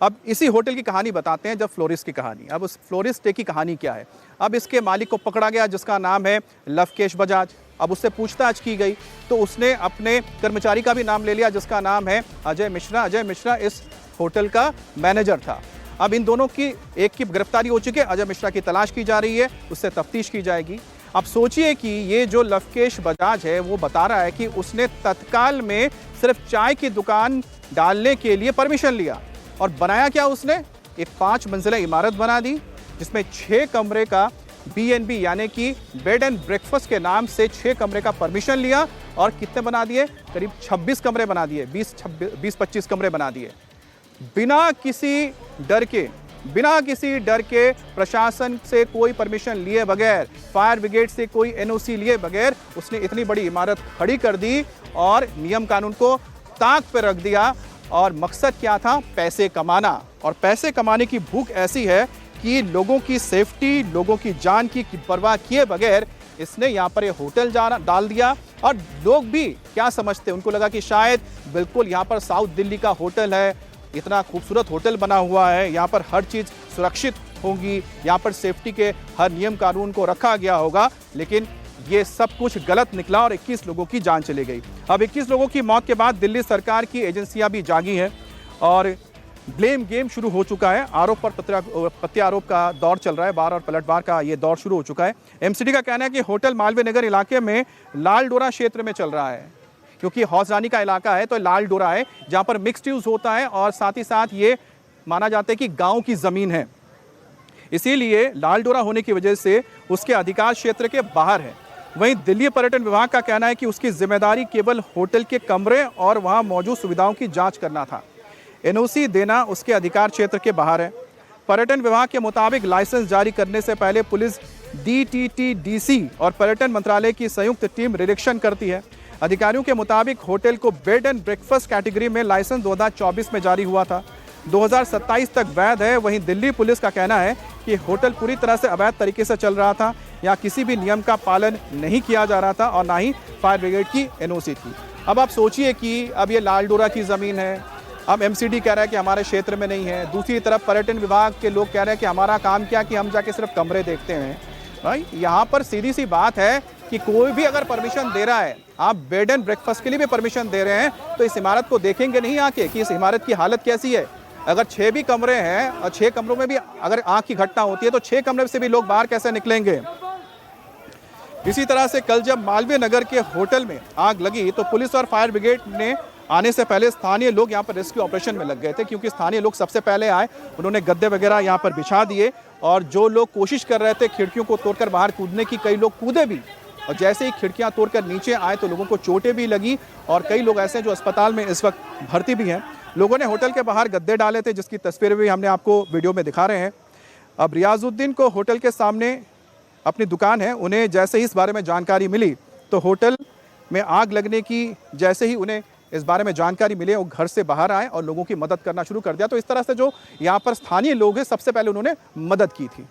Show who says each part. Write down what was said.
Speaker 1: अब इसी होटल की कहानी बताते हैं, जब फ्लोरिस्ट की कहानी। अब उस फ्लोरिस्ट डे की कहानी क्या है। अब इसके मालिक को पकड़ा गया जिसका नाम है लवकेश बजाज। अब उससे पूछताछ की गई तो उसने अपने कर्मचारी का भी नाम ले लिया जिसका नाम है अजय मिश्रा। अजय मिश्रा इस होटल का मैनेजर था। अब इन दोनों की एक की गिरफ्तारी हो चुकी है, अजय मिश्रा की तलाश की जा रही है, उससे तफ्तीश की जाएगी। अब सोचिए कि ये जो लवकेश बजाज है वो बता रहा है कि उसने तत्काल में सिर्फ चाय की दुकान डालने के लिए परमिशन लिया और बनाया क्या उसने, एक 5 मंजिला इमारत बना दी जिसमें 6 कमरे का B&B यानी कि बेड एंड ब्रेकफास्ट के नाम से 6 कमरे का परमिशन लिया और कितने बना दिए, करीब 26 कमरे बना दिए, 20-25 कमरे बना दिए बिना किसी डर के प्रशासन से कोई परमिशन लिए बगैर, फायर ब्रिगेड से कोई NOC लिए बगैर उसने इतनी बड़ी इमारत खड़ी कर दी और नियम कानून को ताक पे रख दिया। और मकसद क्या था, पैसे कमाना। और पैसे कमाने की भूख ऐसी है कि लोगों की सेफ्टी, लोगों की जान की परवाह किए बगैर इसने यहाँ पर ये होटल डाल दिया। और लोग भी क्या समझते, उनको लगा कि शायद बिल्कुल यहाँ पर साउथ दिल्ली का होटल है, इतना खूबसूरत होटल बना हुआ है, यहाँ पर हर चीज़ सुरक्षित होगी, यहाँ पर सेफ्टी के हर नियम कानून को रखा गया होगा। लेकिन ये सब कुछ गलत निकला और 21 लोगों की जान चली गई। अब 21 लोगों की मौत के बाद दिल्ली सरकार की एजेंसियां भी जागी हैं और ब्लेम गेम शुरू हो चुका है। आरोप पर प्रत्यारोप का दौर चल रहा है, बार और पलटवार का ये दौर शुरू हो चुका है। MCD का कहना है कि होटल मालवीय नगर इलाके में लाल डोरा क्षेत्र में चल रहा है, क्योंकि हौसरानी का इलाका है तो लाल डोरा है जहाँ पर मिक्स्ड यूज होता है और साथ ही साथ ये माना जाता है कि गाँव की ज़मीन है, इसीलिए लाल डोरा होने की वजह से उसके अधिकार क्षेत्र के बाहर है। वहीं दिल्ली पर्यटन विभाग का कहना है कि उसकी जिम्मेदारी केवल होटल के कमरे और वहां मौजूद सुविधाओं की जांच करना था, NOC देना उसके अधिकार क्षेत्र के बाहर है। पर्यटन विभाग के मुताबिक लाइसेंस जारी करने से पहले पुलिस DTTDC और पर्यटन मंत्रालय की संयुक्त टीम निरीक्षण करती है। अधिकारियों के मुताबिक होटल को बेड एंड ब्रेकफास्ट कैटेगरी में लाइसेंस 2024 में जारी हुआ था, 2027 तक वैध है। वहीं दिल्ली पुलिस का कहना है कि होटल पूरी तरह से अवैध तरीके से चल रहा था, यहाँ किसी भी नियम का पालन नहीं किया जा रहा था और ना ही फायर ब्रिगेड की NOC थी। अब आप सोचिए कि अब ये लाल डोरा की ज़मीन है, अब MCD कह रहा है कि हमारे क्षेत्र में नहीं है, दूसरी तरफ पर्यटन विभाग के लोग कह रहे हैं कि हमारा काम क्या कि हम जाके सिर्फ कमरे देखते हैं। भाई यहाँ पर सीधी सी बात है कि कोई भी अगर परमिशन दे रहा है, आप बेड एंड ब्रेकफास्ट के लिए भी परमिशन दे रहे हैं तो इस इमारत को देखेंगे नहीं आके कि इस इमारत की हालत कैसी है। अगर 6 भी कमरे हैं और 6 कमरों में भी अगर आग की घटना होती है तो 6 कमरे से भी लोग बाहर कैसे निकलेंगे। इसी तरह से कल जब मालवीय नगर के होटल में आग लगी तो पुलिस और फायर ब्रिगेड ने आने से पहले स्थानीय लोग यहाँ पर रेस्क्यू ऑपरेशन में लग गए थे, क्योंकि स्थानीय लोग सबसे पहले आए, उन्होंने गद्दे वगैरह यहाँ पर बिछा दिए और जो लोग कोशिश कर रहे थे खिड़कियों को तोड़कर बाहर कूदने की, कई लोग कूदे भी और जैसे ही खिड़कियाँ तोड़कर नीचे आए तो लोगों को चोटें भी लगी और कई लोग ऐसे जो अस्पताल में इस वक्त भर्ती भी हैं। लोगों ने होटल के बाहर गद्दे डाले थे जिसकी तस्वीरें भी हमने आपको वीडियो में दिखा रहे हैं। अब रियाजुद्दीन को होटल के सामने अपनी दुकान है, उन्हें जैसे ही इस बारे में जानकारी मिली तो होटल में आग लगने की जैसे ही उन्हें इस बारे में जानकारी मिले वो घर से बाहर आए और लोगों की मदद करना शुरू कर दिया। तो इस तरह से जो यहाँ पर स्थानीय लोग हैं सबसे पहले उन्होंने मदद की थी।